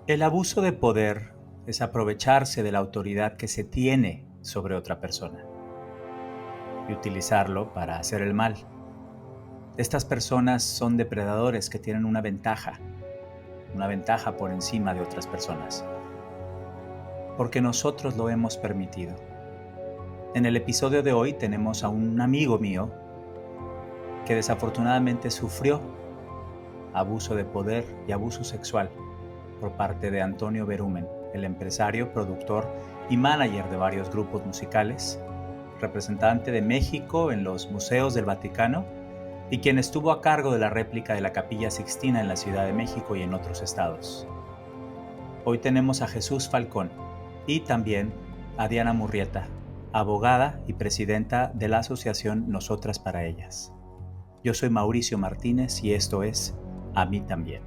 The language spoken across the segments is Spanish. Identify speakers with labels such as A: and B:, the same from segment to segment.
A: El abuso de poder es aprovecharse de la autoridad que se tiene sobre otra persona y utilizarlo para hacer el mal. Estas personas son depredadores que tienen una ventaja por encima de otras personas, porque nosotros lo hemos permitido. En el episodio de hoy tenemos a un amigo mío que desafortunadamente sufrió abuso de poder y abuso sexual por parte de Antonio Berumen, el empresario, productor y manager de varios grupos musicales, representante de México en los museos del Vaticano y quien estuvo a cargo de la réplica de la Capilla Sixtina en la Ciudad de México y en otros estados. Hoy tenemos a Jesús Falcón y también a Diana Murrieta, abogada y presidenta de la asociación Nosotras para Ellas. Yo soy Mauricio Martínez y esto es A mí también.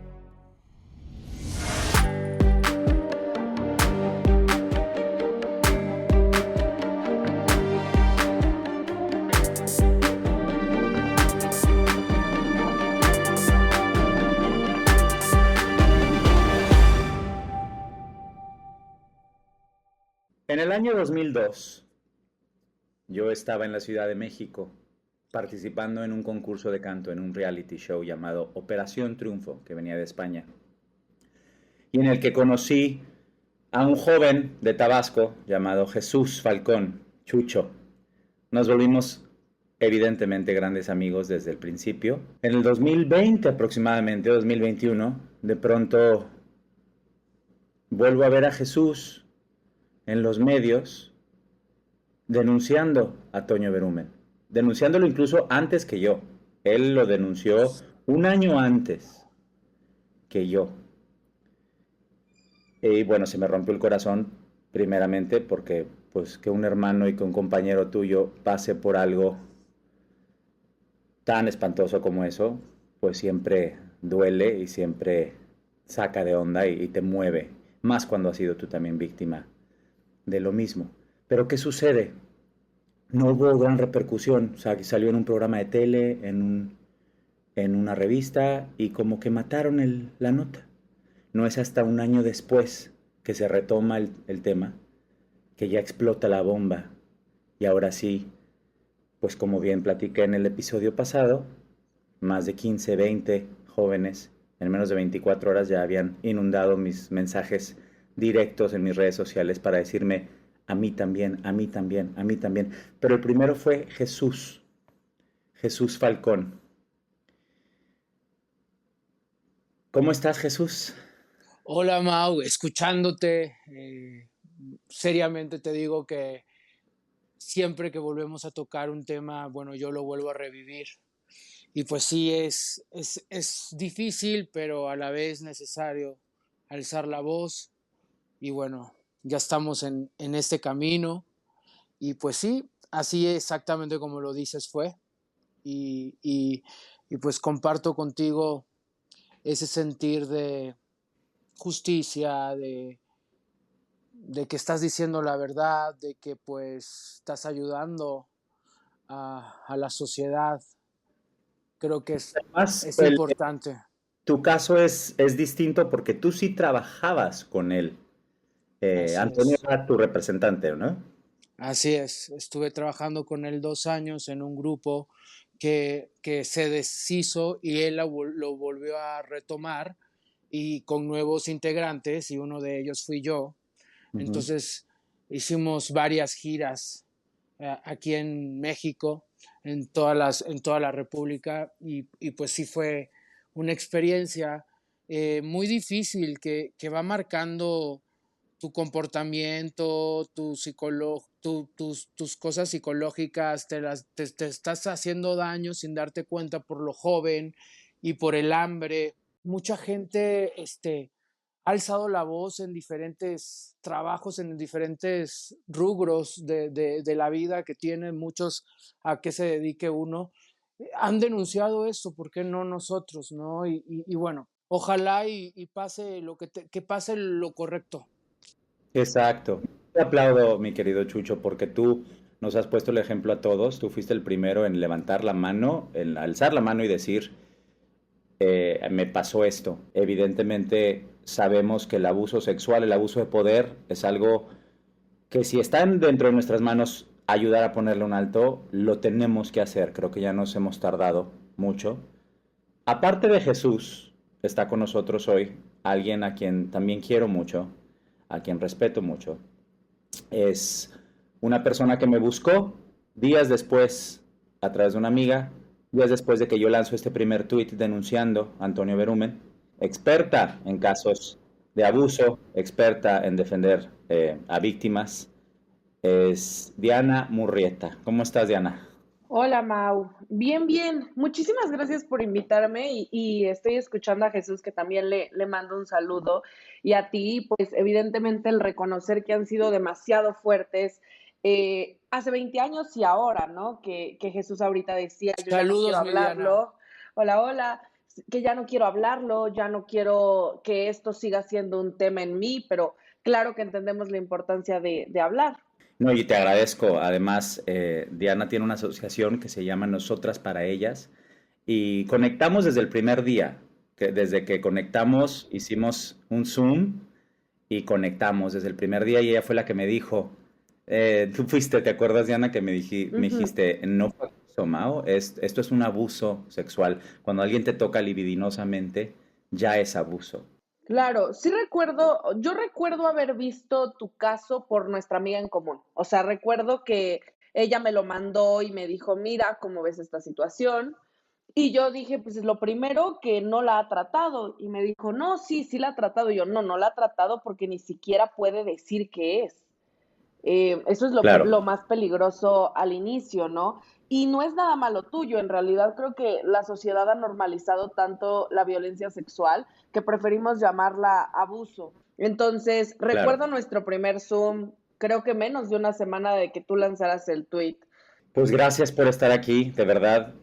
A: En el año 2002, yo estaba en la Ciudad de México participando en un concurso de canto, en un reality show llamado Operación Triunfo, que venía de España, y en el que conocí a un joven de Tabasco llamado Jesús Falcón, Chucho. Nos volvimos evidentemente grandes amigos desde el principio. En el 2020 aproximadamente, 2021, de pronto vuelvo a ver a Jesús en los medios denunciando a Toño Berumen, denunciándolo incluso antes que yo. Él lo denunció un año antes que yo. Y bueno, se me rompió el corazón primeramente porque pues que un hermano y que un compañero tuyo pase por algo tan espantoso como eso, pues siempre duele y siempre saca de onda y te mueve, más cuando has sido tú también víctima de lo mismo. Pero ¿qué sucede? No hubo gran repercusión, o sea, salió en un programa de tele, en una revista y como que mataron la nota. No es hasta un año después que se retoma el tema, que ya explota la bomba y ahora sí, pues como bien platiqué en el episodio pasado, más de 15, 20 jóvenes en menos de 24 horas ya habían inundado mis mensajes directos en mis redes sociales para decirme a mí también, a mí también, a mí también. Pero el primero fue Jesús, Jesús Falcón. ¿Cómo estás, Jesús?
B: Hola Mau, escuchándote, seriamente te digo que siempre que volvemos a tocar un tema, bueno, yo lo vuelvo a revivir. Y pues sí, es difícil, pero a la vez necesario alzar la voz. Y bueno, ya estamos en este camino. Y pues sí, así exactamente como lo dices fue. Y, y, y pues comparto contigo ese sentir de justicia, de que estás diciendo la verdad, de que pues estás ayudando a la sociedad. Creo que
A: Además,
B: es importante.
A: tu caso es distinto porque tú sí trabajabas con él.
B: Así
A: Antonio
B: es.
A: era tu representante, ¿no?
B: Así es. Estuve trabajando con él 2 años en un grupo que se deshizo y él lo volvió a retomar y con nuevos integrantes y uno de ellos fui yo.
A: Ujú.
B: Entonces hicimos varias giras aquí en México, en toda la República, y pues sí fue una experiencia muy difícil que va marcando tu comportamiento, tus cosas psicológicas, te estás haciendo daño sin darte cuenta por lo joven y por el hambre. Mucha gente ha alzado la voz en diferentes trabajos, en diferentes rubros de la vida que tienen muchos a qué se dedique uno. Han denunciado esto, ¿por qué no nosotros? ¿No? Y bueno, ojalá y pase que pase lo correcto.
A: Exacto. Te aplaudo, mi querido Chucho, porque tú nos has puesto el ejemplo a todos. Tú fuiste el primero en levantar la mano, en alzar la mano y decir,
C: me pasó esto. Evidentemente sabemos que el abuso sexual, el abuso de poder es algo que si está dentro de nuestras manos ayudar a ponerle un alto, lo tenemos que hacer. Creo que ya nos hemos tardado mucho. Aparte de Jesús, está con nosotros hoy alguien a quien también quiero mucho, a quien respeto mucho. Es una persona que me buscó días después, a través de una amiga, días después de que yo lanzo este primer tuit denunciando a Antonio Berumen, experta en casos de abuso, experta en defender a víctimas, es Diana Murrieta. ¿Cómo estás, Diana?
D: Hola Mau, bien, bien. Muchísimas gracias por invitarme y estoy escuchando a Jesús que también le mando un saludo y a ti, pues evidentemente el reconocer que han sido demasiado fuertes hace 20 años y ahora, ¿no? Que Jesús ahorita decía, yo ya no quiero
B: Saludos, mi Diana.
D: hablarlo. Hola, hola, que ya no quiero hablarlo, ya no quiero que esto siga siendo un tema en mí, pero claro que entendemos la importancia de hablar.
C: No, y te agradezco. Además, Diana tiene una asociación que se llama Nosotras para Ellas y conectamos desde el primer día. Desde que conectamos, hicimos un Zoom y conectamos desde el primer día y ella fue la que me dijo, tú fuiste, ¿te acuerdas, Diana, que me
D: Ujú.
C: dijiste, no fue abuso, Mao, esto es un abuso sexual. Cuando alguien te toca libidinosamente, ya es abuso.
D: Claro, sí recuerdo, yo recuerdo haber visto tu caso por nuestra amiga en común. O sea, recuerdo que ella me lo mandó y me dijo, mira, ¿cómo ves esta situación? Y yo dije, pues es lo primero que no la ha tratado. Y me dijo, no, sí, sí la ha tratado. Y yo, no, no la ha tratado porque ni siquiera puede decir qué es. Eso es
C: Claro,
D: lo más peligroso al inicio, ¿no? Y no es nada malo tuyo, en realidad creo que la sociedad ha normalizado tanto la violencia sexual que preferimos llamarla abuso. Entonces,
C: claro.
D: recuerdo nuestro primer Zoom, creo que menos de una semana de que tú lanzaras el tweet.
C: Pues gracias por estar aquí, de verdad.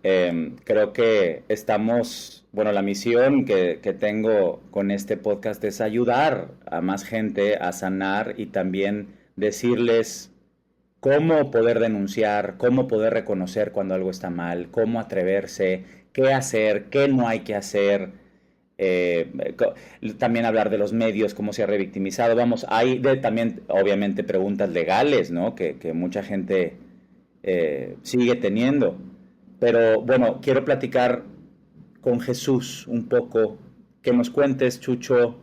C: Creo que estamos, bueno, la misión que tengo con este podcast es ayudar a más gente a sanar y también decirles cómo poder denunciar, cómo poder reconocer cuando algo está mal, cómo atreverse, qué hacer, qué no hay que hacer. También hablar de los medios, cómo se ha revictimizado. Vamos, también, obviamente, preguntas legales, ¿no? Que mucha gente sigue teniendo. Pero bueno, quiero platicar con Jesús un poco, que nos cuentes, Chucho,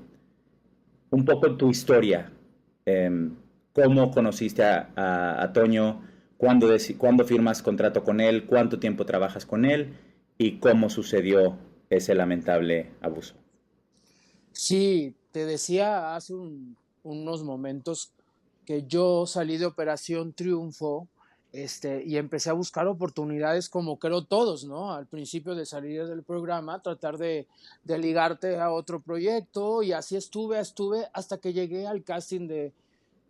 C: un poco tu historia. ¿Cómo conociste a Toño? ¿Cuándo firmas contrato con él? ¿Cuánto tiempo trabajas con él? ¿Y cómo sucedió ese lamentable abuso?
B: Sí, te decía hace unos momentos que yo salí de Operación Triunfo, y empecé a buscar oportunidades como creo todos, ¿no? Al principio de salir del programa, tratar de ligarte a otro proyecto y así estuve hasta que llegué al casting de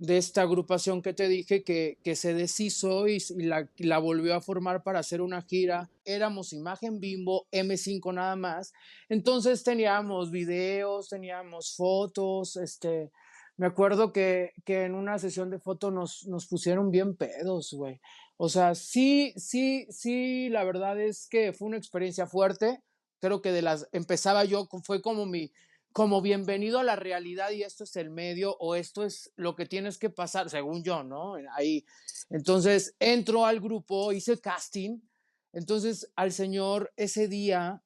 B: esta agrupación que te dije que se deshizo y la volvió a formar para hacer una gira. Éramos Imagen Bimbo, M5 nada más. Entonces teníamos videos, teníamos fotos, me acuerdo que en una sesión de fotos nos pusieron bien pedos, güey. O sea, sí, sí, sí, la verdad es que fue una experiencia fuerte. Creo que empezaba yo, fue como bienvenido a la realidad y esto es el medio o esto es lo que tienes que pasar, según yo, ¿no? Ahí. Entonces entro al grupo, hice casting, entonces al señor ese día,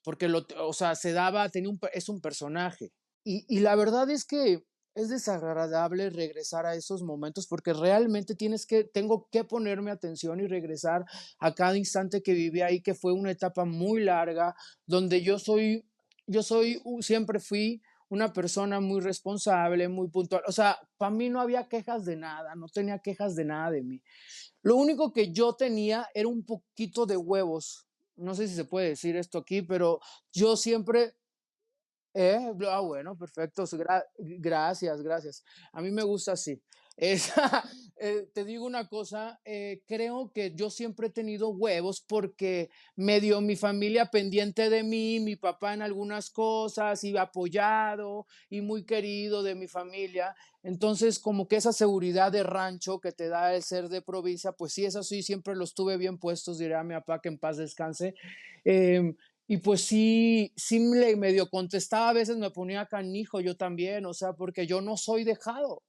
B: porque o sea, es un personaje. Y la verdad es que es desagradable regresar a esos momentos porque realmente tengo que ponerme atención y regresar a cada instante que viví ahí, que fue una etapa muy larga, donde siempre fui una persona muy responsable, muy puntual. O sea, para mí no había quejas de nada, no tenía quejas de nada de mí. Lo único que yo tenía era un poquito de huevos. No sé si se puede decir esto aquí, pero yo siempre bueno, perfecto. Gracias, gracias. A mí me gusta así. Es, te digo una cosa, creo que yo siempre he tenido huevos porque medio mi familia pendiente de mí, mi papá en algunas cosas, y apoyado y muy querido de mi familia. Entonces, como que esa seguridad de rancho que te da el ser de provincia, pues sí, eso sí, siempre los tuve bien puestos, diré a mi papá que en paz descanse. Y pues sí, sí le medio contestaba, a veces me ponía canijo yo también, o sea, porque yo no soy dejado.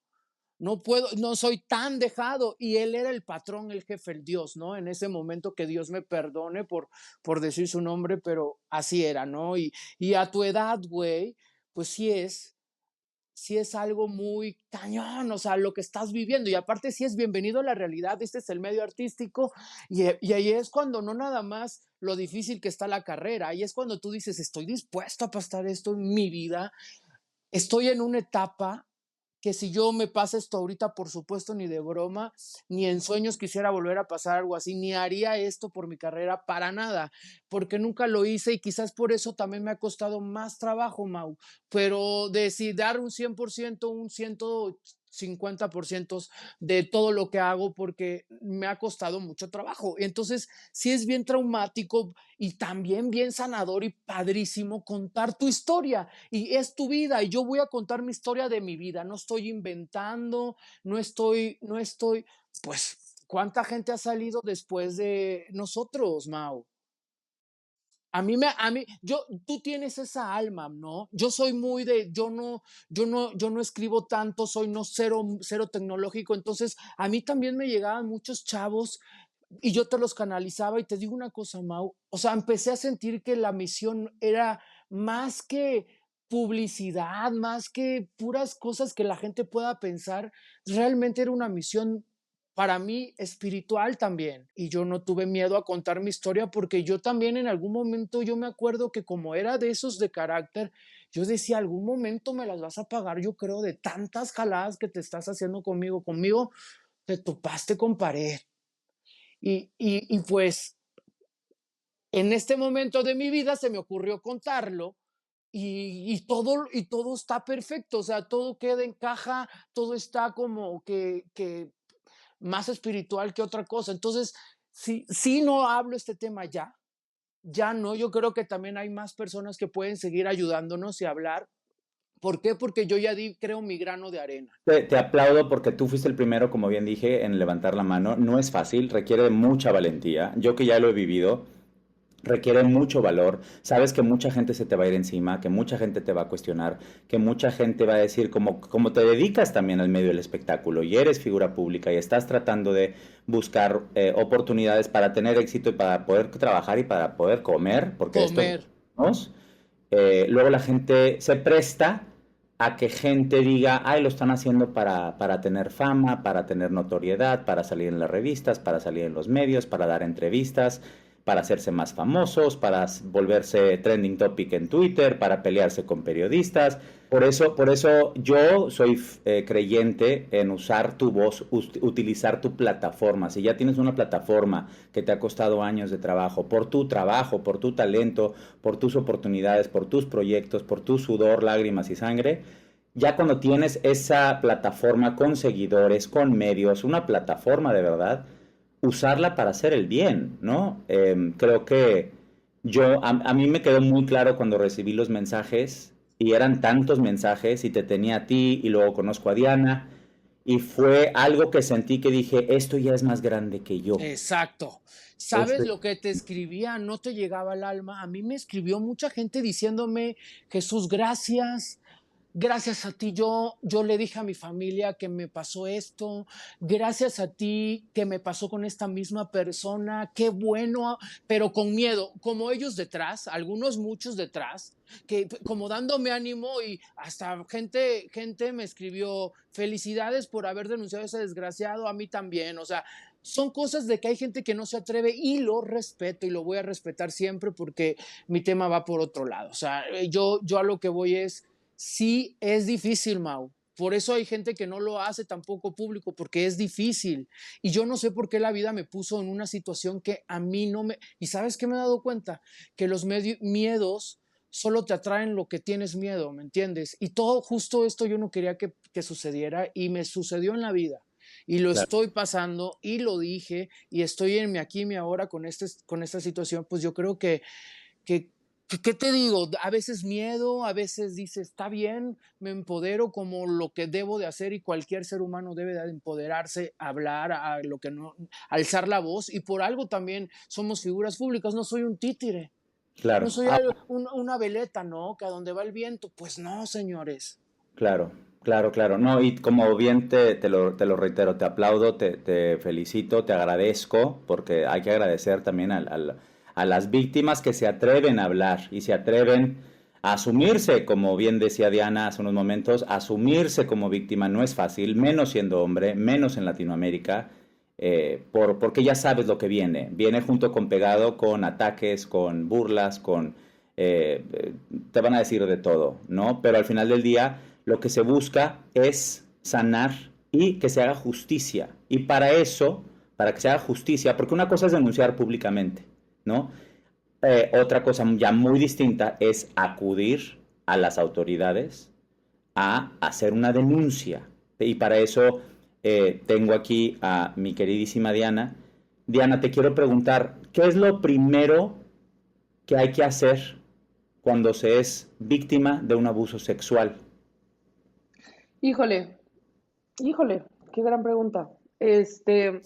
B: No puedo, no soy tan dejado. Y él era el patrón, el jefe, el Dios, ¿no? En ese momento, que Dios me perdone por decir su nombre, pero así era, ¿no? Y a tu edad, güey, pues sí es algo muy cañón, o sea, lo que estás viviendo. Y aparte sí es bienvenido a la realidad, este es el medio artístico. Y ahí es cuando no nada más lo difícil que está la carrera, ahí es cuando tú dices, estoy dispuesto a pasar esto en mi vida, estoy en una etapa que si yo me pasa esto ahorita, por supuesto, ni de broma, ni en sueños quisiera volver a pasar algo así, ni haría esto por mi carrera para nada, porque nunca lo hice y quizás por eso también me ha costado más trabajo, Mau, pero de si dar un 100%, un 150% de todo lo que hago, porque me ha costado mucho trabajo. Entonces, sí es bien traumático y también bien sanador y padrísimo contar tu historia, y es tu vida y yo voy a contar mi historia de mi vida, no estoy inventando, no estoy, pues, ¿cuánta gente ha salido después de nosotros, Mau? Tú tienes esa alma, ¿no? Yo soy muy de, yo no escribo tanto, soy no cero, cero tecnológico, entonces a mí también me llegaban muchos chavos y yo te los canalizaba y te digo una cosa, Mau, o sea, empecé a sentir que la misión era más que publicidad, más que puras cosas que la gente pueda pensar, realmente era una misión para mí espiritual también. Y yo no tuve miedo a contar mi historia porque yo también en algún momento, yo me acuerdo que como era de esos de carácter, yo decía, algún momento me las vas a pagar, yo creo, de tantas jaladas que te estás haciendo conmigo te topaste con pared. Y pues en este momento de mi vida se me ocurrió contarlo y todo está perfecto, o sea, todo queda en caja, todo está como que más espiritual que otra cosa. Entonces, si no hablo este tema ya no, yo creo que también hay más personas que pueden seguir ayudándonos y hablar. ¿Por qué? Porque yo ya di, creo, mi grano de arena.
C: Te aplaudo porque tú fuiste el primero, como bien dije, en levantar la mano. No es fácil, requiere de mucha valentía. Yo que ya lo he vivido, requiere mucho valor. Sabes que mucha gente se te va a ir encima, que mucha gente te va a cuestionar, que mucha gente va a decir, como te dedicas también al medio del espectáculo y eres figura pública y estás tratando de buscar oportunidades para tener éxito y para poder trabajar y para poder comer, porque esto
B: Comer.
C: es, luego la gente se presta a que gente diga, ay, lo están haciendo para tener fama, para tener notoriedad, para salir en las revistas, para salir en los medios, para dar entrevistas, para hacerse más famosos, para volverse trending topic en Twitter, para pelearse con periodistas. Por eso yo soy creyente en usar tu voz, utilizar tu plataforma. Si ya tienes una plataforma que te ha costado años de trabajo, por tu talento, por tus oportunidades, por tus proyectos, por tu sudor, lágrimas y sangre, ya cuando tienes esa plataforma con seguidores, con medios, una plataforma de verdad, usarla para hacer el bien, ¿no? Creo que a mí me quedó muy claro cuando recibí los mensajes y eran tantos mensajes y te tenía a ti y luego conozco a Diana y fue algo que sentí que dije, esto ya es más grande que yo.
B: Exacto. ¿Sabes
C: Esto,
B: lo que te escribía? No te llegaba al alma. A mí me escribió mucha gente diciéndome, Jesús, gracias. Gracias a ti yo le dije a mi familia que me pasó esto, gracias a ti que me pasó con esta misma persona, qué bueno, pero con miedo, como ellos detrás, algunos muchos detrás, que como dándome ánimo y hasta gente me escribió felicidades por haber denunciado a ese desgraciado, a mí también, o sea, son cosas de que hay gente que no se atreve y lo respeto y lo voy a respetar siempre porque mi tema va por otro lado, o sea, yo a lo que voy es sí es difícil, Mau. Por eso hay gente que no lo hace tampoco público, porque es difícil. Y yo no sé por qué la vida me puso en una situación que a mí no me... ¿Y sabes qué me he dado cuenta? Que los miedos solo te atraen lo que tienes miedo, ¿me entiendes? Y todo justo esto yo no quería que sucediera y me sucedió en la vida. Y lo
C: claro.
B: estoy pasando y lo dije y estoy en mi aquí y mi ahora con esta situación, pues yo creo que ¿qué te digo? A veces miedo, a veces dices, está bien, me empodero como lo que debo de hacer y cualquier ser humano debe de empoderarse, hablar, a lo que no, alzar la voz y por algo también somos figuras públicas, no soy un títere.
C: Claro.
B: No soy una veleta, ¿no? Que a donde va el viento. Pues no, señores.
C: Claro, claro, claro. No, y como bien te lo reitero, te aplaudo, te felicito, te agradezco, porque hay que agradecer también a las víctimas que se atreven a hablar y se atreven a asumirse, como bien decía Diana hace unos momentos, asumirse como víctima no es fácil, menos siendo hombre, menos en Latinoamérica, porque ya sabes lo que viene. Viene junto con pegado, con ataques, con burlas, te van a decir de todo, ¿no? Pero al final del día lo que se busca es sanar y que se haga justicia. Y para eso, para que se haga justicia, porque una cosa es denunciar públicamente, ¿no? Otra cosa ya muy distinta es acudir a las autoridades a hacer una denuncia. Y para eso tengo aquí a mi queridísima Diana. Diana, te quiero preguntar, ¿qué es lo primero que hay que hacer cuando se es víctima de un abuso sexual?
D: Híjole, híjole, qué gran pregunta. Es que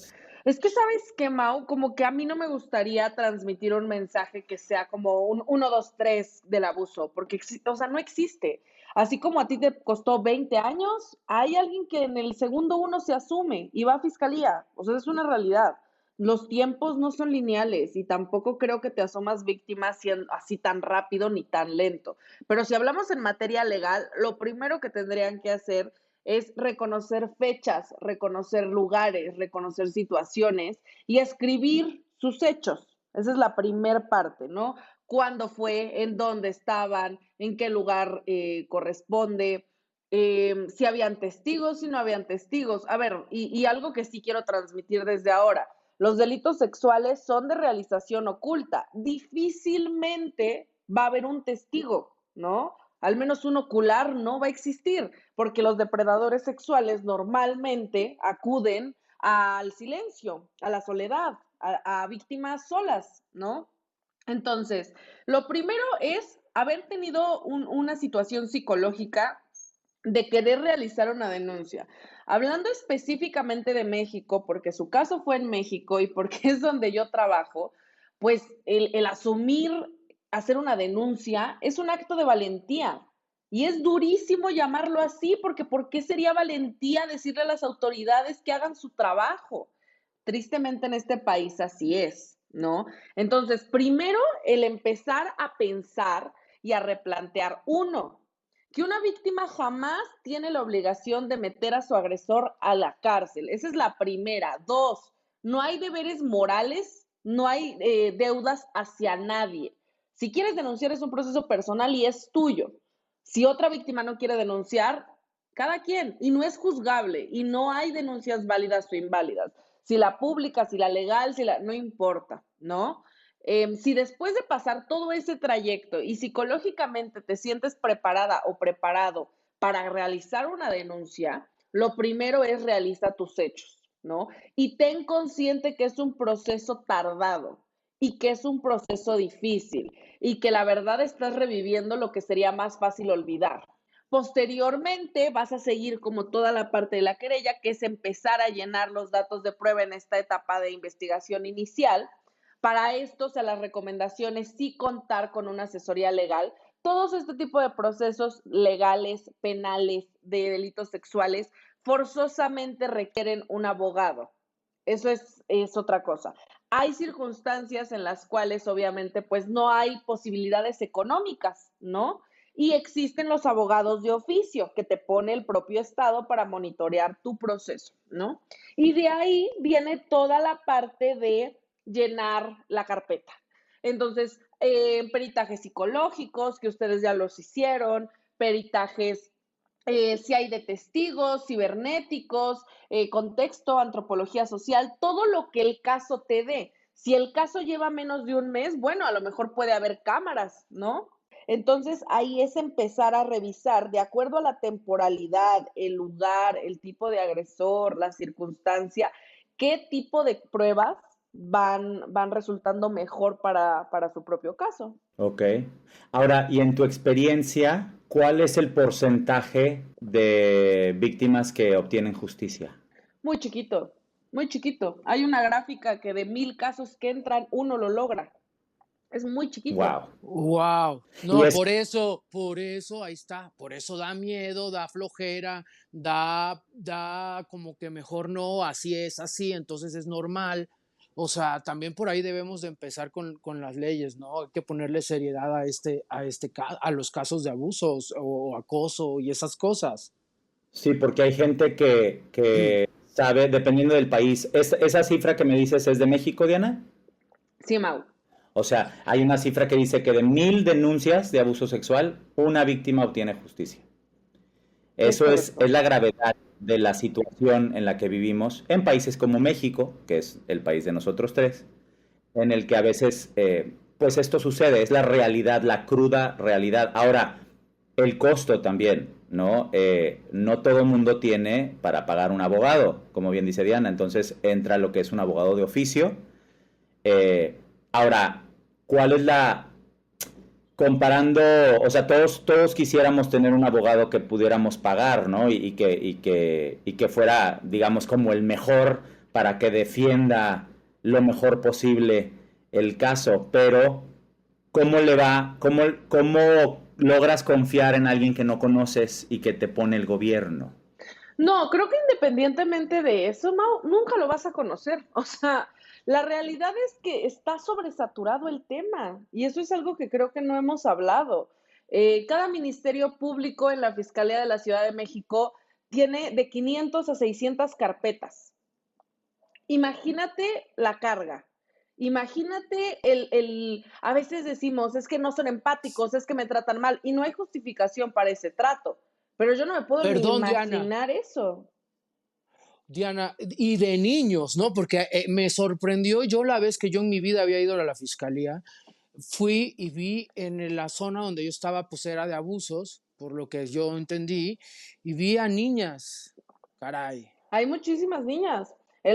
D: sabes qué, Mau, como que a mí no me gustaría transmitir un mensaje que sea como un uno, 2, 3 del abuso, porque, o sea, no existe. Así como a ti te costó 20 años, hay alguien que en el segundo uno se asume y va a fiscalía. O sea, es una realidad. Los tiempos no son lineales y tampoco creo que te asomas víctima así tan rápido ni tan lento. Pero si hablamos en materia legal, lo primero que tendrían que hacer es reconocer fechas, reconocer lugares, reconocer situaciones y escribir sus hechos. Esa es la primer parte, ¿no? ¿Cuándo fue? ¿En dónde estaban? ¿En qué lugar corresponde? Si habían testigos, si no habían testigos. A ver, y algo que sí quiero transmitir desde ahora. Los delitos sexuales son de realización oculta. Difícilmente va a haber un testigo, ¿no? Al menos un ocular no va a existir, porque los depredadores sexuales normalmente acuden al silencio, a la soledad, a víctimas solas, ¿no? Entonces, lo primero es haber tenido una situación psicológica de querer realizar una denuncia. Hablando específicamente de México, porque su caso fue en México y porque es donde yo trabajo, pues el asumir, hacer una denuncia es un acto de valentía. Y es durísimo llamarlo así, porque ¿por qué sería valentía decirle a las autoridades que hagan su trabajo? Tristemente en este país así es, ¿no? Entonces, primero el empezar a pensar y a replantear, uno, que una víctima jamás tiene la obligación de meter a su agresor a la cárcel. Esa es la primera. Dos, no hay deberes morales, no hay deudas hacia nadie. Si quieres denunciar es un proceso personal y es tuyo. Si otra víctima no quiere denunciar, cada quien, y no es juzgable, y no hay denuncias válidas o inválidas. Si la pública, si la legal, no importa, ¿no? Si después de pasar todo ese trayecto y psicológicamente te sientes preparada o preparado para realizar una denuncia, lo primero es realiza tus hechos, ¿no? Y ten consciente que es un proceso tardado y que es un proceso difícil y que la verdad estás reviviendo lo que sería más fácil olvidar. Posteriormente vas a seguir como toda la parte de la querella, que es empezar a llenar los datos de prueba en esta etapa de investigación inicial. Para esto, las recomendaciones sí contar con una asesoría legal. Todos este tipo de procesos legales, penales, de delitos sexuales, forzosamente requieren un abogado. Eso es otra cosa. Hay circunstancias en las cuales obviamente pues no hay posibilidades económicas, ¿no? Y existen los abogados de oficio que te pone el propio Estado para monitorear tu proceso, ¿no? Y de ahí viene toda la parte de llenar la carpeta. Entonces, peritajes psicológicos, que ustedes ya los hicieron, peritajes si hay de testigos, cibernéticos, contexto, antropología social, todo lo que el caso te dé. Si el caso lleva menos de un mes, bueno, a lo mejor puede haber cámaras, ¿no? Entonces ahí es empezar a revisar de acuerdo a la temporalidad, el lugar, el tipo de agresor, la circunstancia, qué tipo de pruebas van resultando mejor para su propio caso.
C: Ok. Ahora, y en tu experiencia, ¿cuál es el porcentaje de víctimas que obtienen justicia?
D: Muy chiquito, muy chiquito. Hay una gráfica que de 1000 casos que entran, uno lo logra. Es muy chiquito.
C: Wow.
B: Wow.
C: Y
B: No,
C: es,
B: por eso, ahí está, por eso da miedo, da flojera, da como que mejor no, así es, así, entonces es normal. O sea, también por ahí debemos de empezar con las leyes, ¿no? Hay que ponerle seriedad a los casos de abusos o acoso y esas cosas.
C: sí, porque hay gente que sabe, dependiendo del país. ¿Esa cifra que me dices es de México, Diana?
D: Sí, Mau.
C: O sea, hay una cifra que dice que de 1000 denuncias de abuso sexual, una víctima obtiene justicia.
D: Es
C: Eso es
D: correcto.
C: la gravedad de la situación en la que vivimos en países como México, que es el país de nosotros tres, en el que a veces, pues esto sucede, es la realidad, la cruda realidad. Ahora, el costo también, ¿no? No todo el mundo tiene para pagar un abogado, como bien dice Diana, entonces entra lo que es un abogado de oficio. Ahora, ¿cuál es la, comparando, o sea, todos quisiéramos tener un abogado que pudiéramos pagar, ¿no? Y que fuera, digamos, como el mejor para que defienda lo mejor posible el caso, pero ¿cómo le va? ¿Cómo logras confiar en alguien que no conoces y que te pone el gobierno?
D: No, creo que independientemente de eso, Mau, nunca lo vas a conocer. O sea, la realidad es que está sobresaturado el tema y eso es algo que creo que no hemos hablado. Cada ministerio público en la Fiscalía de la Ciudad de México tiene de 500 a 600 carpetas. Imagínate la carga. Imagínate a veces decimos, es que no son empáticos, es que me tratan mal, y no hay justificación para ese trato. Pero yo no me puedo ni
B: Perdón, Diana,
D: imaginar eso.
B: Diana, y de niños, ¿no? Porque me sorprendió yo la vez que yo en mi vida había ido a la fiscalía, fui y vi en la zona donde yo estaba, pues era de abusos, por lo que yo entendí, y vi a niñas, caray.
D: Hay muchísimas niñas.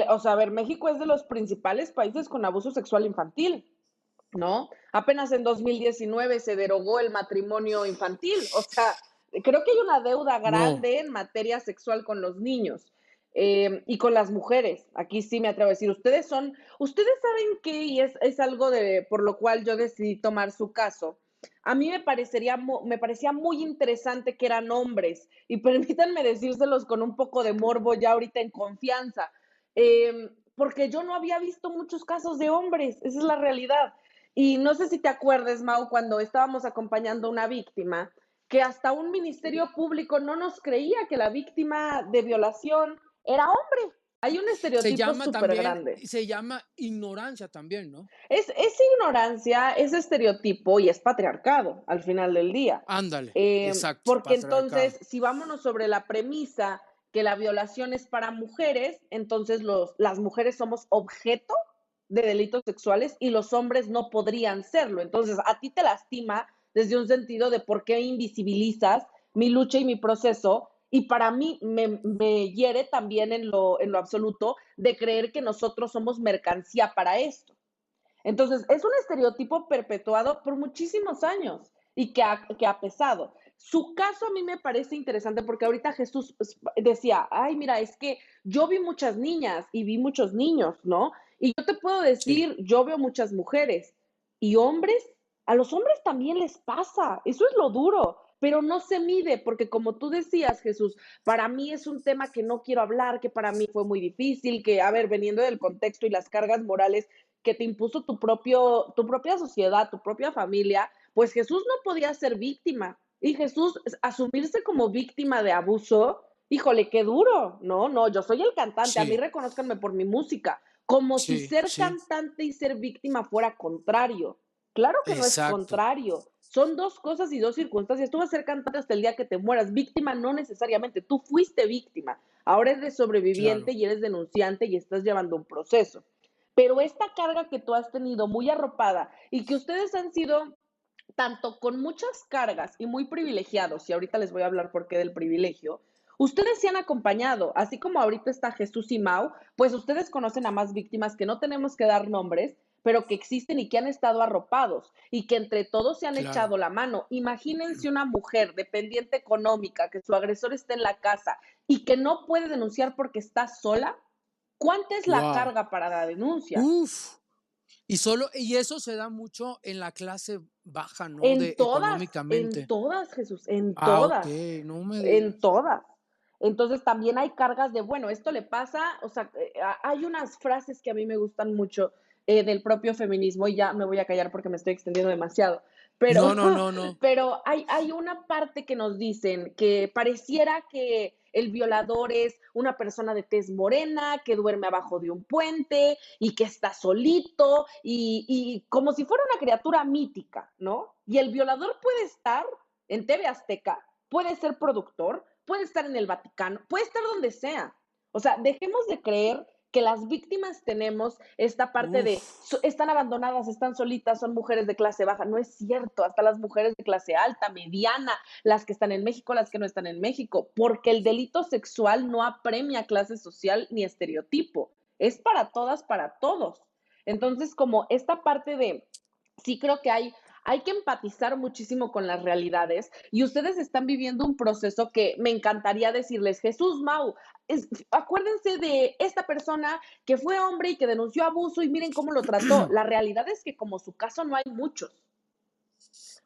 D: O sea, a ver, México es de los principales países con abuso sexual infantil, ¿no? Apenas en 2019 se derogó el matrimonio infantil. O sea, creo que hay una deuda
B: No,
D: grande en materia sexual con los niños y con las mujeres. Aquí sí me atrevo a decir, ustedes saben que, y es algo por lo cual yo decidí tomar su caso. A mí me parecía muy interesante que eran hombres, y permítanme decírselos con un poco de morbo ya ahorita en confianza, porque yo no había visto muchos casos de hombres, esa es la realidad. Y no sé si te acuerdas, Mau, cuando estábamos acompañando a una víctima, que hasta un ministerio público no nos creía que la víctima de violación era hombre. Hay un estereotipo súper grande.
B: se llama ignorancia también, ¿no?
D: Es ignorancia, es estereotipo y es patriarcado al final del día.
B: Ándale, exacto,
D: Porque entonces,
B: patriarcado.
D: si vámonos sobre la premisa que la violación es para mujeres, entonces las mujeres somos objeto de delitos sexuales y los hombres no podrían serlo. Entonces, a ti te lastima desde un sentido de por qué invisibilizas mi lucha y mi proceso, y para mí me hiere también en lo absoluto de creer que nosotros somos mercancía para esto. Entonces, es un estereotipo perpetuado por muchísimos años y que ha pesado. Su caso a mí me parece interesante porque ahorita Jesús decía, ay, mira, es que yo vi muchas niñas y vi muchos niños, ¿no? Y yo te puedo
B: Sí,
D: decir, yo veo muchas mujeres y hombres, a los hombres también les pasa, eso es lo duro, pero no se mide porque como tú decías, Jesús, para mí es un tema que no quiero hablar, que para mí fue muy difícil, que, a ver, veniendo del contexto y las cargas morales que te impuso tu propia sociedad, tu propia familia, pues Jesús no podía ser víctima. Y Jesús, asumirse como víctima de abuso, híjole, qué duro. No, no, yo soy el cantante, a mí
B: sí,
D: reconózcanme por mi música, como si
B: sí,
D: ser
B: sí,
D: cantante y ser víctima fuera contrario. Claro que no es
B: exacto,
D: contrario. Son dos cosas y dos circunstancias. Tú vas a ser cantante hasta el día que te mueras. Víctima no necesariamente. Tú fuiste víctima. Ahora eres sobreviviente
B: claro.
D: y eres denunciante y estás llevando un proceso. Pero esta carga que tú has tenido muy arropada y que ustedes han sido tanto con muchas cargas y muy privilegiados, y ahorita les voy a hablar por qué del privilegio, ustedes se han acompañado, así como ahorita está Jesús y Mau, pues ustedes conocen a más víctimas que no tenemos que dar nombres, pero que existen y que han estado arropados y que entre todos se han
B: Claro.
D: echado la mano. Imagínense una mujer dependiente económica, que su agresor está en la casa y que no puede denunciar porque está sola. ¿Cuánta es la
B: Wow.
D: carga para la denuncia?
B: Uf. Y eso se da mucho en la clase baja, ¿no?
D: En
B: Económicamente.
D: todas, Jesús, en
B: Ah, ok,
D: todas,
B: no me
D: en
B: digas.
D: todas. Entonces también hay cargas de, bueno, esto le pasa, o sea, hay unas frases que a mí me gustan mucho del propio feminismo y ya me voy a callar porque me estoy extendiendo demasiado, pero,
B: No, no, no, no.
D: pero hay una parte que nos dicen que pareciera que el violador es una persona de tez morena, que duerme abajo de un puente y que está solito y como si fuera una criatura mítica, ¿no? Y el violador puede estar en TV Azteca, puede ser productor, puede estar en el Vaticano, puede estar donde sea. O sea, dejemos de creer que las víctimas tenemos esta parte de
B: Uf,
D: están abandonadas, están solitas, son mujeres de clase baja. No es cierto, hasta las mujeres de clase alta, mediana, las que están en México, las que no están en México, porque el delito sexual no apremia clase social ni estereotipo. Es para todas, para todos. Entonces, como esta parte de, sí creo que hay que empatizar muchísimo con las realidades y ustedes están viviendo un proceso que me encantaría decirles, Jesús, Mau, acuérdense de esta persona que fue hombre y que denunció abuso y miren cómo lo trató. La realidad es que como su caso no hay muchos,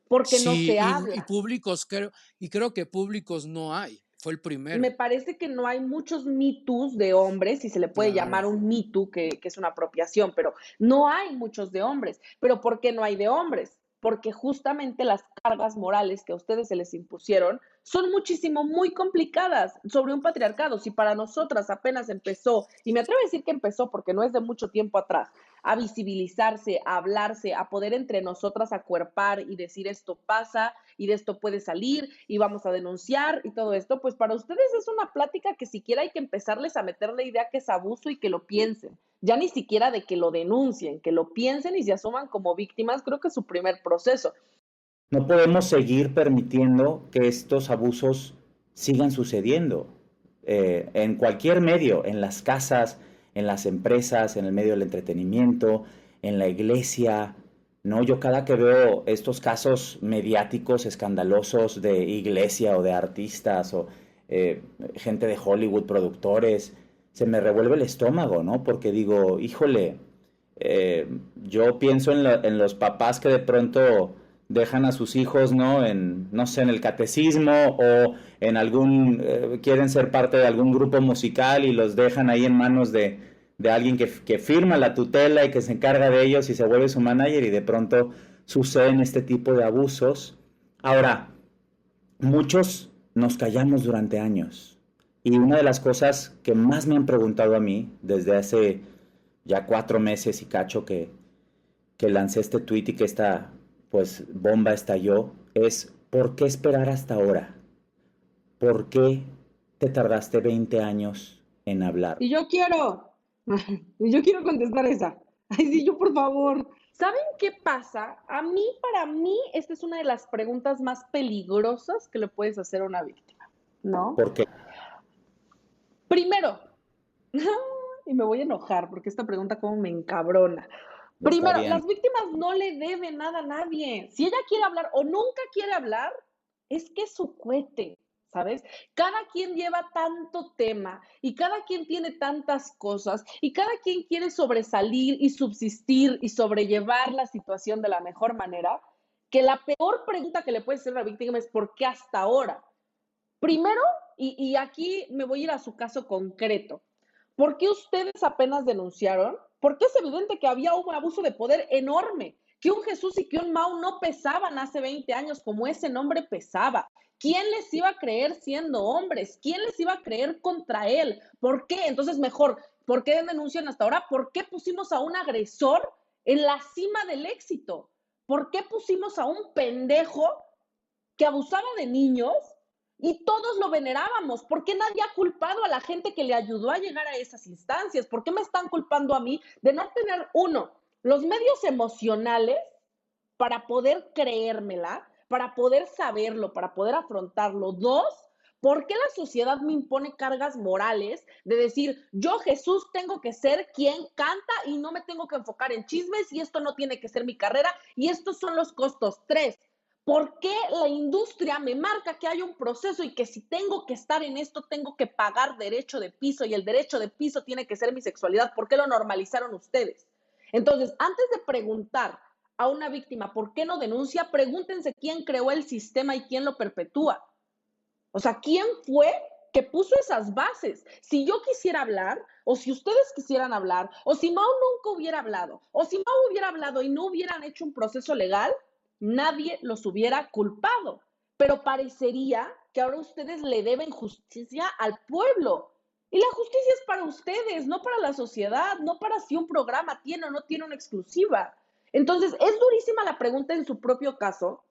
D: porque no
B: sí,
D: se
B: y
D: habla.
B: públicos creo que públicos no hay. Fue el
D: Me
B: primero.
D: parece que no hay muchos Me Toos de hombres, si se le puede llamar
B: Claro.
D: un Me Too, que es una apropiación, pero no hay muchos de hombres. ¿Pero por qué no hay de hombres? Porque justamente las cargas morales que a ustedes se les impusieron son muchísimo, muy complicadas sobre un patriarcado. Si para nosotras apenas empezó, y me atrevo a decir que empezó porque no es de mucho tiempo atrás, a visibilizarse, a hablarse, a poder entre nosotras acuerpar y decir esto pasa y de esto puede salir y vamos a denunciar y todo esto, pues para ustedes es una plática que siquiera hay que empezarles a meter la idea que es abuso y que lo piensen. Ya ni siquiera de que lo denuncien, que lo piensen y se asuman como víctimas, creo que es su primer proceso.
C: No podemos seguir permitiendo que estos abusos sigan sucediendo en cualquier medio, en las casas, en las empresas, en el medio del entretenimiento, en la iglesia. No, yo cada que veo estos casos mediáticos escandalosos de iglesia o de artistas o gente de Hollywood, productores, se me revuelve el estómago, ¿no? Porque digo, híjole, yo pienso en los papás que de pronto dejan a sus hijos, ¿no? En, no sé, en el catecismo o en algún, quieren ser parte de algún grupo musical y los dejan ahí en manos de alguien que firma la tutela y que se encarga de ellos y se vuelve su manager y de pronto suceden este tipo de abusos. Ahora, muchos nos callamos durante años y una de las cosas que más me han preguntado a mí desde hace ya 4 meses y cacho que lancé este tweet y que esta pues bomba estalló, es ¿por qué esperar hasta ahora? ¿Por qué te tardaste 20 años en hablar?
D: Y yo quiero, yo quiero contestar esa. Ay, sí, yo por favor. ¿Saben qué pasa? Para mí, esta es una de las preguntas más peligrosas que le puedes hacer a una víctima, ¿no?
C: ¿Por qué?
D: Primero, y me voy a enojar porque esta pregunta como me encabrona.
C: Está
D: Primero,
C: bien.
D: las víctimas no le deben nada a nadie. Si ella quiere hablar o nunca quiere hablar, es que es su cohete, ¿sabes? Cada quien lleva tanto tema y cada quien tiene tantas cosas y cada quien quiere sobresalir y subsistir y sobrellevar la situación de la mejor manera, que la peor pregunta que le puede hacer a la víctima es ¿por qué hasta ahora? Primero, y aquí me voy a ir a su caso concreto. ¿Por qué ustedes apenas denunciaron? Porque es evidente que había un abuso de poder enorme, que un Jesús y que un Mau no pesaban hace 20 años como ese nombre pesaba. ¿Quién les iba a creer siendo hombres? ¿Quién les iba a creer contra él? ¿Por qué? Entonces, mejor, ¿por qué denuncian hasta ahora? ¿Por qué pusimos a un agresor en la cima del éxito? ¿Por qué pusimos a un pendejo que abusaba de niños y todos lo venerábamos? ¿Por qué nadie ha culpado a la gente que le ayudó a llegar a esas instancias? ¿Por qué me están culpando a mí de no tener, uno, los medios emocionales para poder creérmela, para poder saberlo, para poder afrontarlo? Dos, ¿por qué la sociedad me impone cargas morales de decir, yo Jesús tengo que ser quien canta y no me tengo que enfocar en chismes y esto no tiene que ser mi carrera y estos son los costos? Tres, ¿por qué la industria me marca que hay un proceso y que si tengo que estar en esto tengo que pagar derecho de piso y el derecho de piso tiene que ser mi sexualidad? ¿Por qué lo normalizaron ustedes? Entonces, antes de preguntar a una víctima por qué no denuncia, pregúntense quién creó el sistema y quién lo perpetúa. O sea, ¿quién fue que puso esas bases? Si yo quisiera hablar, o si ustedes quisieran hablar, o si Mau nunca hubiera hablado, o si Mau hubiera hablado y no hubieran hecho un proceso legal, nadie los hubiera culpado. Pero parecería que ahora ustedes le deben justicia al pueblo. Y la justicia es para ustedes, no para la sociedad, no para si un programa tiene o no tiene una exclusiva. Entonces, es durísima la pregunta en su propio caso,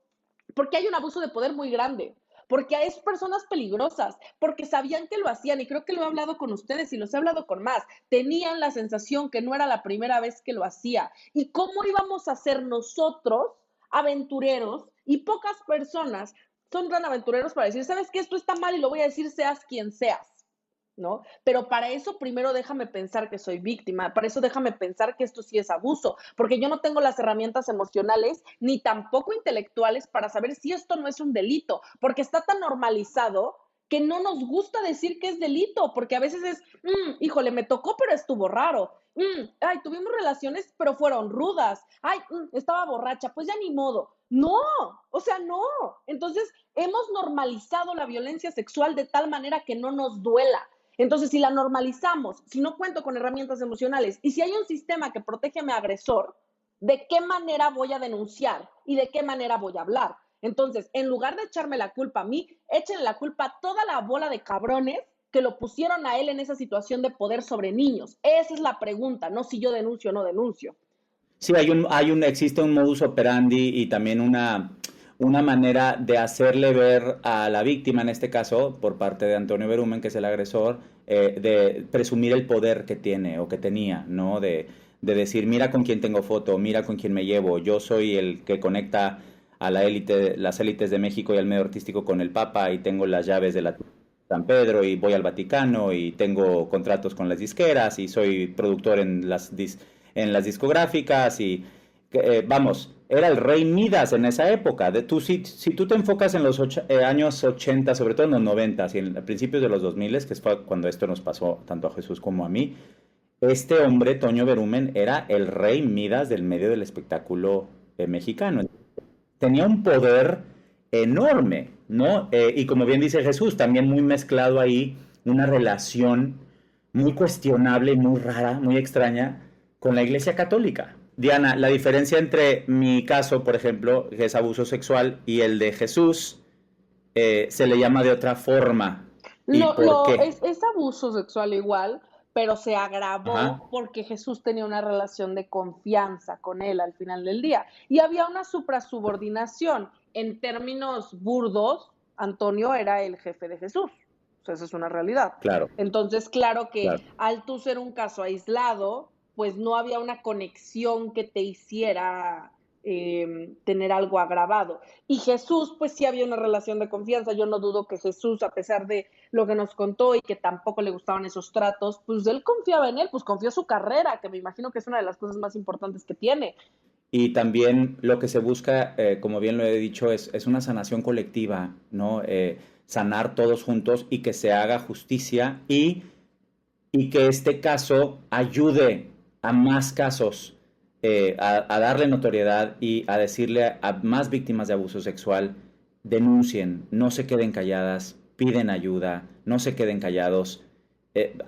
D: porque hay un abuso de poder muy grande, porque es personas peligrosas, porque sabían que lo hacían, y creo que lo he hablado con ustedes y los he hablado con más, tenían la sensación que no era la primera vez que lo hacía, y cómo íbamos a ser nosotros aventureros, y pocas personas son tan aventureros para decir, ¿sabes qué? Esto está mal y lo voy a decir seas quien seas. ¿No? Pero para eso primero déjame pensar que soy víctima, para eso déjame pensar que esto sí es abuso, porque yo no tengo las herramientas emocionales ni tampoco intelectuales para saber si esto no es un delito, porque está tan normalizado que no nos gusta decir que es delito, porque a veces es, híjole, me tocó, pero estuvo raro. Ay, tuvimos relaciones, pero fueron rudas. Ay, estaba borracha, pues ya ni modo. No, o sea, no. Entonces, hemos normalizado la violencia sexual de tal manera que no nos duela. Entonces, si la normalizamos, si no cuento con herramientas emocionales y si hay un sistema que protege a mi agresor, ¿de qué manera voy a denunciar y de qué manera voy a hablar? Entonces, en lugar de echarme la culpa a mí, échenle la culpa a toda la bola de cabrones que lo pusieron a él en esa situación de poder sobre niños. Esa es la pregunta, no si yo denuncio o no denuncio.
C: Sí, existe un modus operandi y también una manera de hacerle ver a la víctima, en este caso, por parte de Antonio Berumen, que es el agresor, de presumir el poder que tiene o que tenía, ¿no? De decir, mira con quién tengo foto, mira con quién me llevo, yo soy el que conecta a la élite, las élites de México y al medio artístico con el Papa y tengo las llaves de la San Pedro y voy al Vaticano y tengo contratos con las disqueras y soy productor en en las discográficas y vamos, era el rey Midas en esa época. Si tú te enfocas en los años 80, sobre todo en los 90 y en principios de los 2000, que fue cuando esto nos pasó tanto a Jesús como a mí, este hombre, Toño Berumen, era el rey Midas del medio del espectáculo mexicano. Tenía un poder enorme, ¿no? Y como bien dice Jesús, también muy mezclado ahí una relación muy cuestionable, muy rara, muy extraña con la Iglesia Católica. Diana, la diferencia entre mi caso, por ejemplo, que es abuso sexual, y el de Jesús, se le llama de otra forma. ¿Y por qué?
D: Es abuso sexual igual, pero se
C: Ajá,
D: agravó porque Jesús tenía una relación de confianza con él al final del día. Y había una suprasubordinación. En términos burdos, Antonio era el jefe de Jesús. O sea, esa es una realidad.
C: claro,
D: Entonces, claro que
C: claro.
D: al tú ser un caso aislado, pues no había una conexión que te hiciera tener algo agravado. Y Jesús, pues sí había una relación de confianza. Yo no dudo que Jesús, a pesar de lo que nos contó y que tampoco le gustaban esos tratos, pues él confiaba en él, pues confió en su carrera, que me imagino que es una de las cosas más importantes que tiene.
C: Y también lo que se busca, como bien lo he dicho, es una sanación colectiva, ¿no? Sanar todos juntos y que se haga justicia y que este caso ayude a más casos, a darle notoriedad y a decirle a más víctimas de abuso sexual, denuncien, no se queden calladas, piden ayuda, no se queden callados,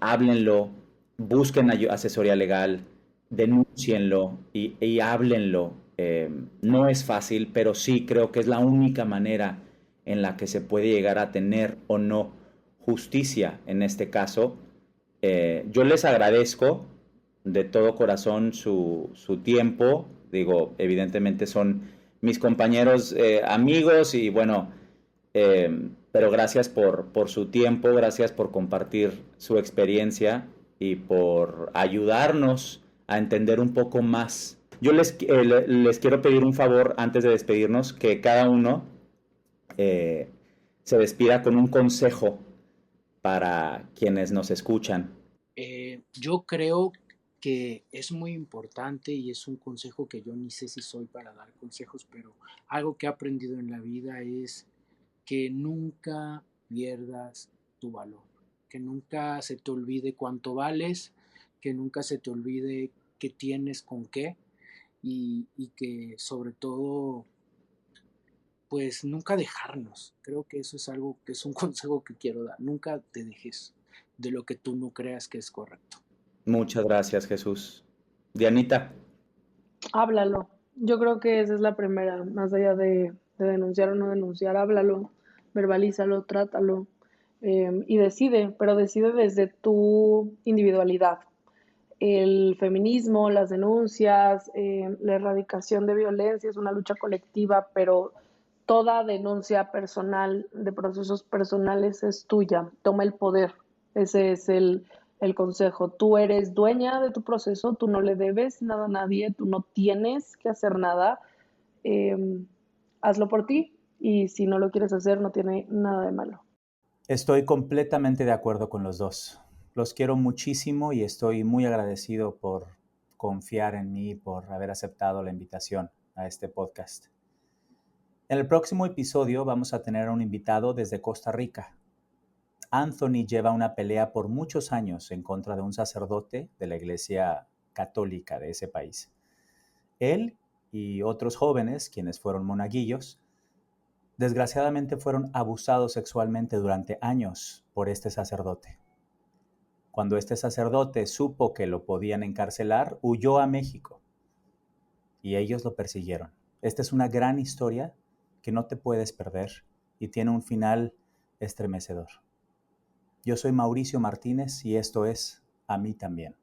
C: háblenlo, busquen asesoría legal, denúncienlo y háblenlo. No es fácil, pero sí creo que es la única manera en la que se puede llegar a tener o no justicia en este caso. Yo les agradezco de todo corazón su tiempo. Digo, evidentemente son mis compañeros, amigos y bueno, pero gracias por su tiempo, gracias por compartir su experiencia y por ayudarnos a entender un poco más. Yo les quiero pedir un favor antes de despedirnos, que cada uno eh, se despida con un consejo para quienes nos escuchan.
B: Yo creo que es muy importante y es un consejo que yo ni sé si soy para dar consejos, pero algo que he aprendido en la vida es que nunca pierdas tu valor, que nunca se te olvide cuánto vales, que nunca se te olvide que tienes con qué y que sobre todo, pues nunca dejarnos. Creo que eso es algo que es un consejo que quiero dar. Nunca te dejes de lo que tú no creas que es correcto.
C: Muchas gracias, Jesús. Dianita.
D: Háblalo. Yo creo que esa es la primera, más allá de denunciar o no denunciar, háblalo, verbalízalo, trátalo y decide, pero decide desde tu individualidad. El feminismo, las denuncias, la erradicación de violencia es una lucha colectiva, pero toda denuncia personal de procesos personales es tuya. Toma el poder. Ese es el consejo. Tú eres dueña de tu proceso, tú no le debes nada a nadie, tú no tienes que hacer nada. Eh, Hazlo por ti y si no lo quieres hacer no tiene nada de malo.
A: Estoy completamente de acuerdo con los dos. Los quiero muchísimo y estoy muy agradecido por confiar en mí, por haber aceptado la invitación a este podcast. En el próximo episodio vamos a tener a un invitado desde Costa Rica. Anthony lleva una pelea por muchos años en contra de un sacerdote de la Iglesia Católica de ese país. Él y otros jóvenes, quienes fueron monaguillos, desgraciadamente fueron abusados sexualmente durante años por este sacerdote. Cuando este sacerdote supo que lo podían encarcelar, huyó a México y ellos lo persiguieron. Esta es una gran historia que no te puedes perder y tiene un final estremecedor. Yo soy Mauricio Martínez y esto es A mí también.